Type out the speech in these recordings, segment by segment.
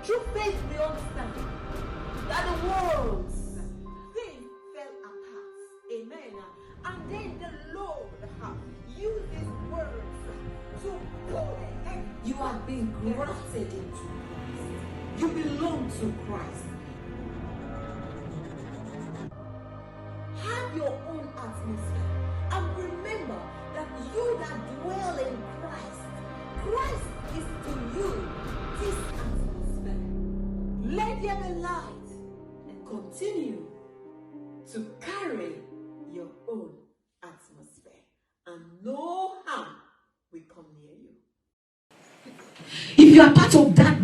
Through faith we understand that the world things fell apart. Amen. And then the Lord used these words to pull the head. You have been grafted into Christ. You belong to Christ. Have your own atmosphere. And remember that you that dwell in Christ is to you this atmosphere. Let there be light and continue to carry your own atmosphere, and no harm will come near you. If you are part of that,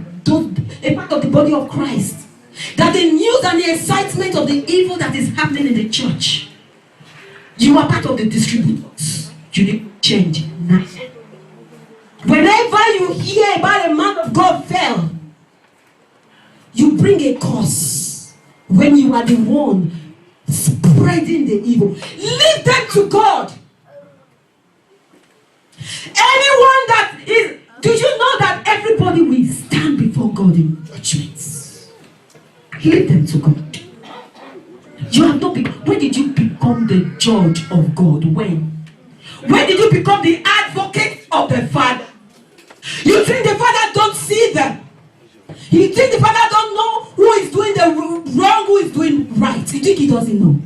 a part of the body of Christ, that the news and the excitement of the evil that is happening in the church, you are part of the distributors. You need to change now. Whenever you hear about a man of God fell, you bring a curse when you are the one spreading the evil. Leave them to God. Anyone that is, do you know that everybody will stand before God in judgments? Leave them to God. You have not become. When did you become the judge of God? When did you become the advocate of the Father? You think the Father don't see them? You think the Father don't know who is doing the wrong, who is doing right? You think he doesn't know?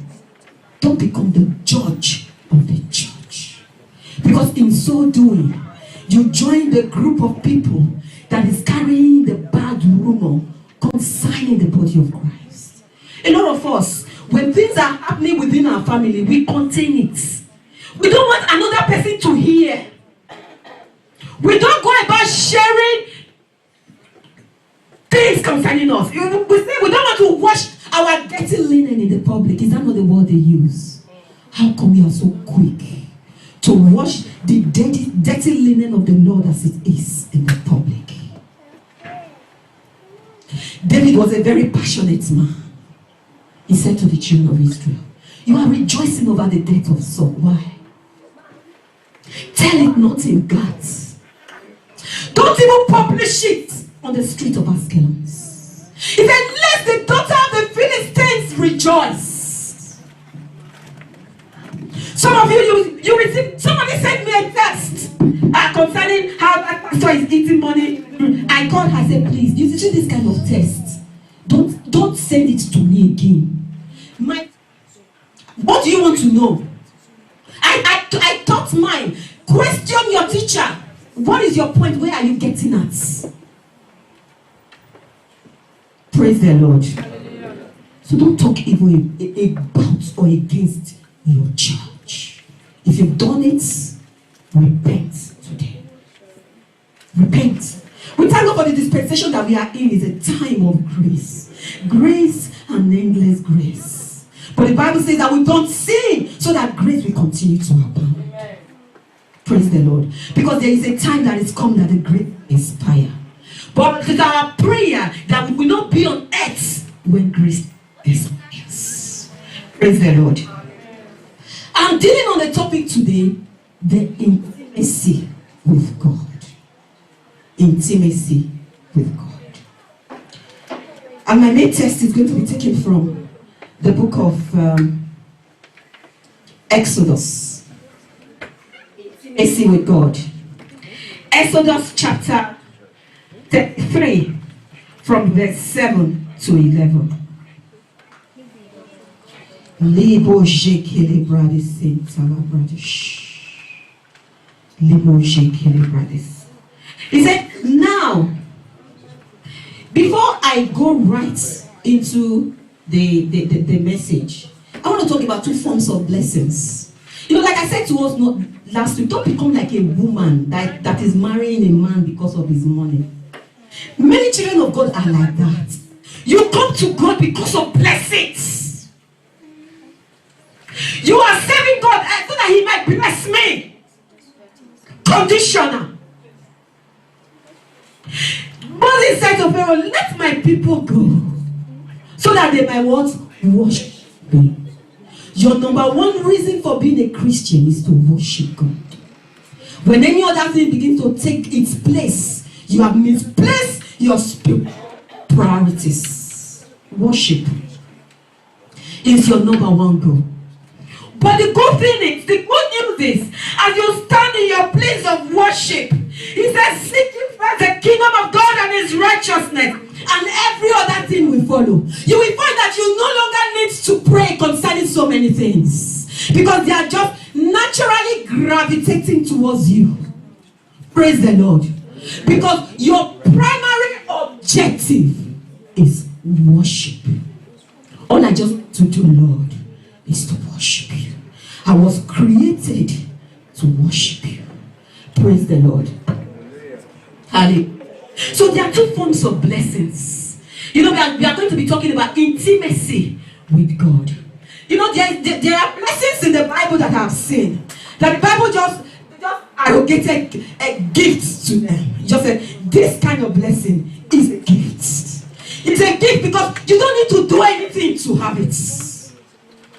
Don't become the judge of the church. Because in so doing, you join the group of people that is carrying the bad rumor concerning the body of Christ. A lot of us, when things are happening within our family, we contain it. We don't want another person to hear. We don't go about sharing things concerning us. We say we don't want to wash our dirty linen in the public. Is that not the word they use? How come you are so quick to wash the dirty linen of the Lord as it is in the public? David was a very passionate man. He said to the children of Israel, you are rejoicing over the death of Saul. Why? Tell it not in Gath. Don't even publish it on the street of Askelon. He said, let the daughter of the Philistines rejoice. Some of you received, somebody sent me a text concerning how that pastor is eating money. I called her and said, please, you see this kind of text. Don't send it to me again. What do you want to know? I taught mine. Question your teacher. What is your point? Where are you getting at? Praise the Lord. So don't talk evil about or against your church. If you've done it, repent today. Repent. We thank God for the dispensation that we are in. Is a time of grace. Grace and endless grace. But the Bible says that we don't sin so that grace will continue to abound. Praise the Lord. Because there is a time that is come that the grace expire. But it is our prayer that we will not be on earth when grace expires. Praise the Lord. I'm dealing on the topic today, the intimacy with God. Intimacy with God. And my main text is going to be taken from the book of Exodus. Intimacy with God. Exodus chapter 3 from verse 7 to 11. He said, now, before I go right into the message, I want to talk about two forms of blessings. You know, like I said to us last week, don't become like a woman that is marrying a man because of his money. Many children of God are like that. You come to God because of blessings. You are serving God so that he might bless me. Conditional. Moses said to Pharaoh, let my people go so that they might what? Worship me. Your number one reason for being a Christian is to worship God. When any other thing begins to take its place, you have misplaced your spiritual priorities. Worship is your number one goal. But the good thing is, the good news is, as you stand in your place of worship, he says, seek ye first the kingdom of God and his righteousness, and every other thing will follow. You will find that you no longer need to pray concerning so many things, because they are just naturally gravitating towards you. Praise the Lord. Because your primary objective is worship. All I just want to do, Lord, is to worship you. I was created to worship you. Praise the Lord. Hallelujah. So there are two forms of blessings. You know, we are going to be talking about intimacy with God. You know, there are blessings in the Bible that I have seen, that the Bible just arrogated a gift to them. Just said, this kind of blessing is a gift. It's a gift because you don't need to do anything to have it.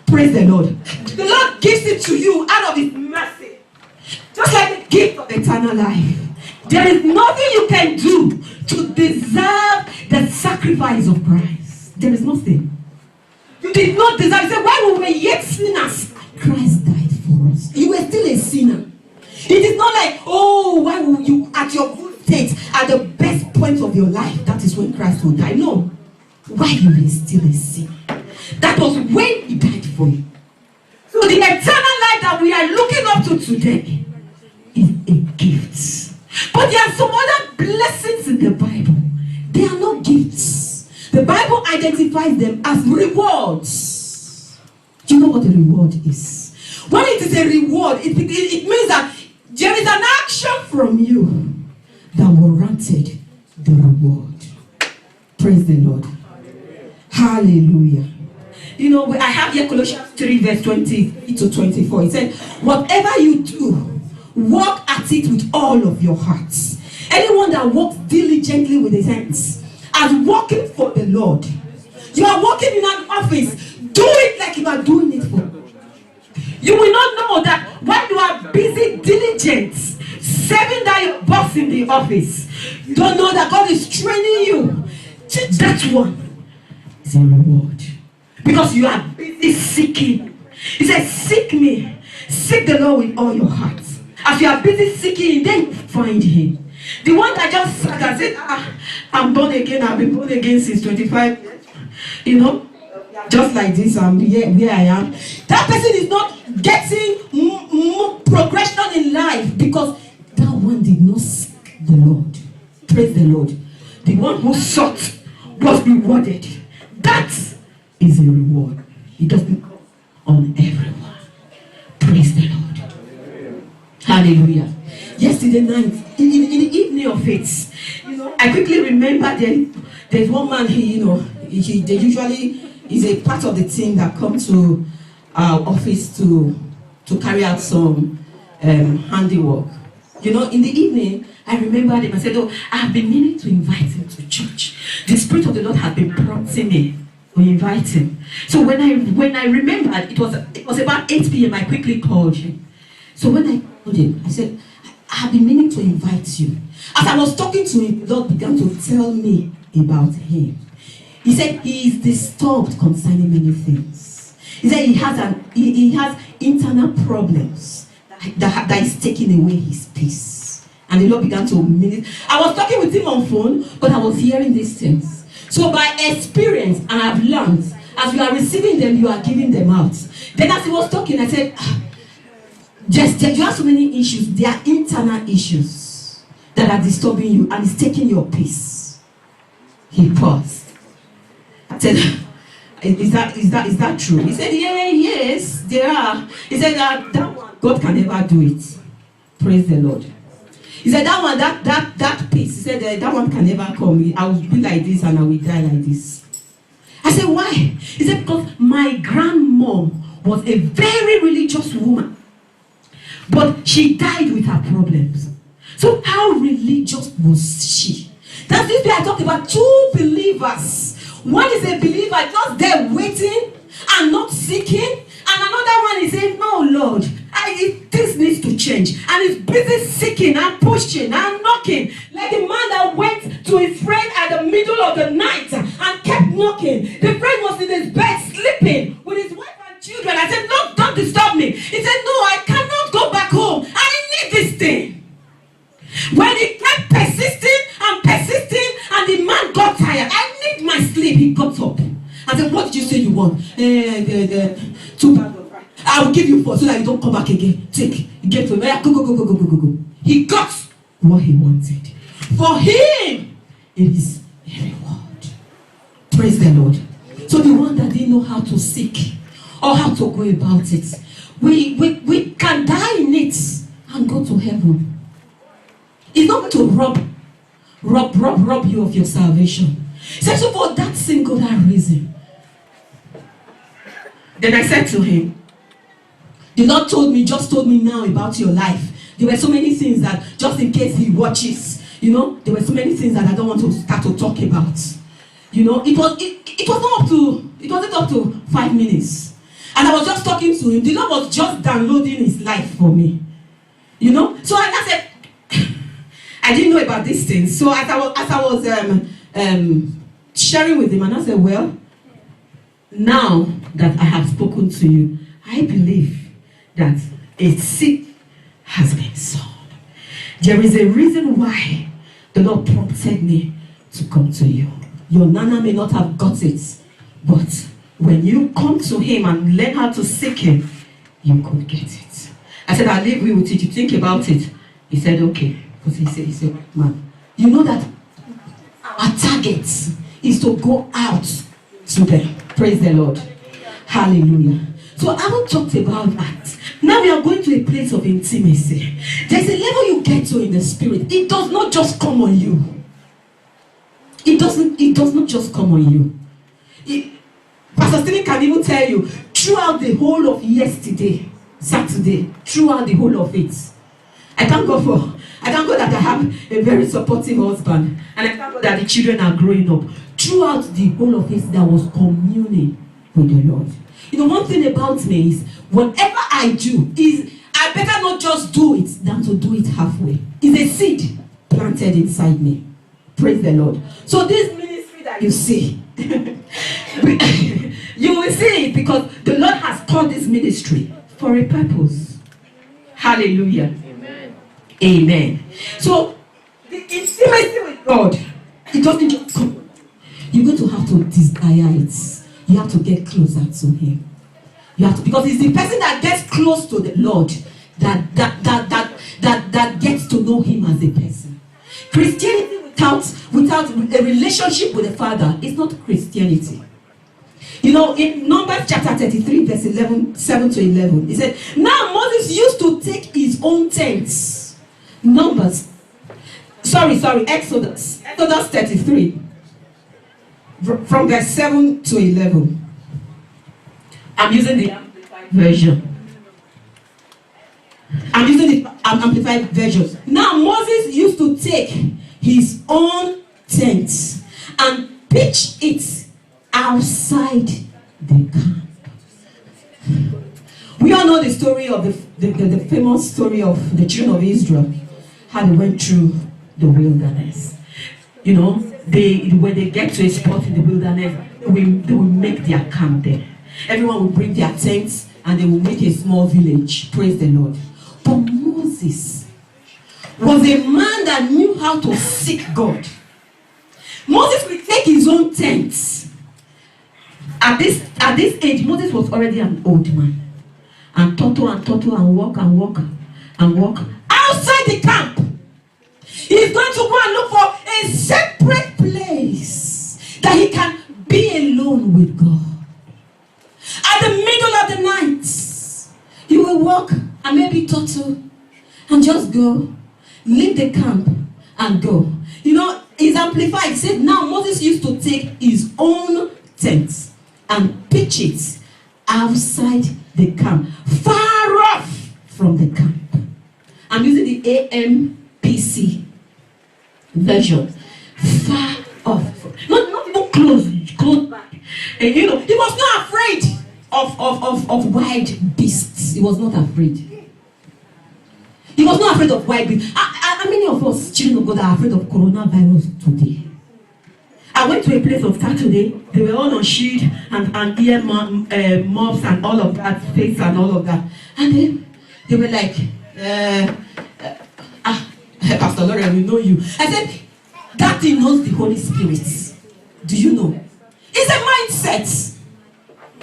Praise the Lord. The Lord gives it to you out of his mercy. Just like the gift of eternal life. There is nothing you can do to deserve the sacrifice of Christ. There is nothing. You did not deserve. You said, while we were yet sinners, Christ died for us. You were still a sinner. It is not like, oh, why will you, at your good state, at the best point of your life, that is when Christ will die. No. While you were still a sinner. That was when he died for you. So the eternal life that we are looking up to today is a gift. But there are some other blessings in the Bible. They are not gifts. The Bible identifies them as rewards. Do you know what a reward is? When it is a reward, it means that there is an action from you that warranted the reward. Praise the Lord. Hallelujah. You know, I have here Colossians 3 verse 20 to 24. It said, whatever you do, work at it with all of your hearts. Anyone that works diligently with his hands as working for the Lord. You are working in an office. Do it like you are doing it for God. You will not know that when you are busy, diligent, serving that your boss in the office, you don't know that God is training you. That one is a reward. Because you are busy seeking. He says, seek me. Seek the Lord with all your heart. As you are busy seeking him, then you find him. The one that just sat and said, I'm born again. I've been born again since 25 years. You know, just like this, I'm here where I am. That person is not getting more progression in life because that one did not seek the Lord. Praise the Lord. The one who sought was rewarded. That is a reward. It doesn't come on everyone. Praise the Lord. Hallelujah. Yesterday night, in the evening of it, you know, I quickly remember there's one man. They usually is a part of the team that come to our office to carry out some handiwork. You know, in the evening, I remembered him. I said, "Oh, I have been meaning to invite him to church. The Spirit of the Lord has been prompting me to invite him." So when I remembered, it was about 8 p.m. I quickly called him. So when I called him, I said, I have been meaning to invite you. As I was talking to him, the Lord began to tell me about him. He said he is disturbed concerning many things. He said he has internal problems that is taking away his peace. And the Lord began to minister. I was talking with him on phone, but I was hearing these things. So by experience, and I've learned, as you are receiving them, you are giving them out. Then as he was talking, I said, you have so many issues. They are internal issues that are disturbing you and it's taking your peace. He paused. I said, is that true? He said, yes, there are. He said that one, God can never do it. Praise the Lord. He said that one, that peace. He said that one can never come. I will be like this and I will die like this. I said, why? He said, because my grandmom was a very religious woman. But she died with her problems. So how religious was she? That's this way I talk about two believers. One is a believer just there waiting and not seeking. And another one is saying, no, Lord, this needs to change. And he's busy seeking and pushing and knocking. Like the man that went to his friend at the middle of the night and kept knocking. The friend was in his bed sleeping with his wife and children. I said, no, don't disturb me. He said, no, I cannot go back home. I need this thing. When he kept persisting and the man got tired, I need my sleep. He got up. I said, what did you say you want? 2 bags of rice. I will give you 4 so that you don't come back again. Take. Get to him. Go. He got what he wanted. For him, it is a reward. Praise the Lord. So the one that didn't know how to seek or how to go about it, we can die in it and go to heaven. It's not to rob you of your salvation. So for that singular reason. Then I said to him, the Lord just told me now about your life. There were so many things that, just in case he watches, there were so many things that I don't want to start to talk about. It wasn't up to 5 minutes. And I was just talking to him. The Lord was just downloading his life for me. So I said, I didn't know about these things. So as I was sharing with him, and I said, well, now that I have spoken to you, I believe that a seed has been sown. There is a reason why the Lord prompted me to come to you. Your Nana may not have got it, but when you come to him and learn how to seek him, you could get it. I said, I'll leave you with it. You think about it. He said, okay. Because he said, man, you know that our target is to go out to them. Praise the Lord. Hallelujah. So I haven't talked about that. Now we are going to a place of intimacy. There's a level you get to in the spirit. It does not just come on you. It does not just come on you. Pastor Stephen can even tell you, throughout the whole of yesterday, Saturday, throughout the whole of it, I thank God that I have a very supportive husband, and I thank God that the children are growing up. Throughout the whole of it, there was communing with the Lord. One thing about me is, whatever I do, I better not just do it than to do it halfway. It's a seed planted inside me. Praise the Lord. So this ministry that you see, you will see it because the Lord has called this ministry for a purpose. Hallelujah. Amen. So the intimacy with God, it doesn't just come. You're going to have to desire it. You have to get closer to him. You have to, because it's the person that gets close to the Lord that gets to know him as a person. Christianity without a relationship with the Father is not Christianity. In Numbers chapter 33, verse 7 to 11, it said, now Moses used to take his own tents. Exodus 33, from verse 7 to 11. I'm using the Amplified version. Amplified version. Now Moses used to take his own tent and pitch it outside the camp. We all know the story of the famous story of the children of Israel, how they went through the wilderness. When they get to a spot in the wilderness, they will make their camp there. Everyone will bring their tents and they will make a small village. Praise the Lord. But Moses was a man that knew how to seek God. Moses would take his own tents. At this age, Moses was already an old man. And turtle and walk outside the camp. He's going to go and look for a separate place that he can be alone with God. At the middle of the night, he will walk and maybe turtle and just go, leave the camp and go. It's amplified. It said, now Moses used to take his own tent and pitch it outside the camp, far off from the camp. I'm using the AMPC version. Far off. Not even close back. And he was not afraid of wild beasts. He was not afraid. He was not afraid of wild beasts. How many of us, children of God, are afraid of coronavirus today? I went to a place on Saturday. They were all on shield and ear muffs and all of that, face and all of that. And then they were like, Pastor Lauren, we know you. I said, that thing knows the Holy Spirit. Do you know? It's a mindset.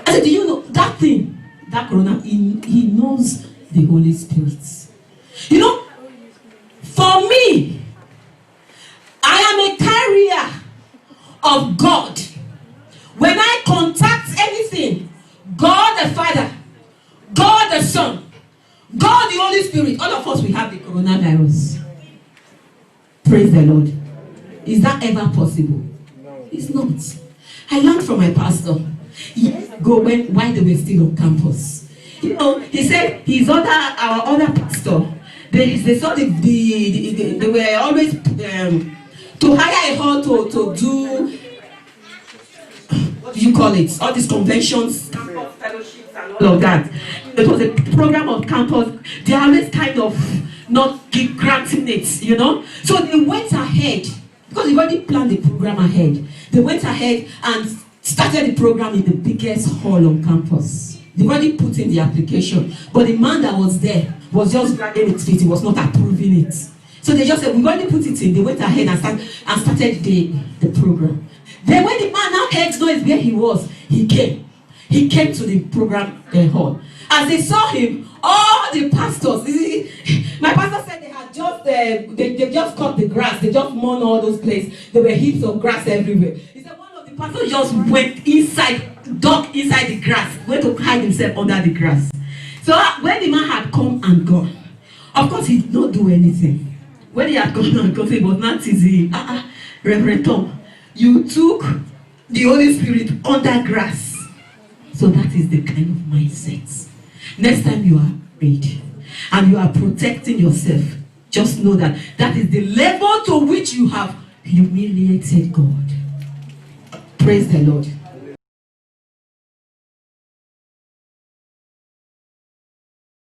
I said, do you know that thing? That corona, he knows the Holy Spirit. You know, for me, I am a carrier of God. When I contact anything, God the Father, God the Son, God the Holy Spirit, all of us, we have the coronavirus. Praise the Lord. Is that ever possible? No. It's not. I learned from my pastor years ago while they were still on campus. You know, he said our other pastor, they saw they were always to hire a hall to do, what do you call it? All these conventions, campus fellowships and all of that. It was a program of campus. They are always kind of not granting it, you know. So they went ahead, because they already planned the program ahead. They went ahead and started the program in the biggest hall on campus. They already put in the application, but the man that was there was just dragging its feet. He was not approving it. So they just said, we've already put it in. They went ahead and started the program. Then when the man now heard noise where he was, he came. He came to the program hall. As they saw him, all the pastors, my pastor said they had just they just cut the grass. They just mown all those places. There were heaps of grass everywhere. He said one of the pastors just went inside, dug inside the grass, went to hide himself under the grass. So when the man had come and gone, of course he did not do anything. When he had gone and gone, it was not easy. Reverend Tom, you took the Holy Spirit under grass. So that is the kind of mindset. Next time you are afraid and you are protecting yourself, just know that that is the level to which you have humiliated God. Praise the Lord.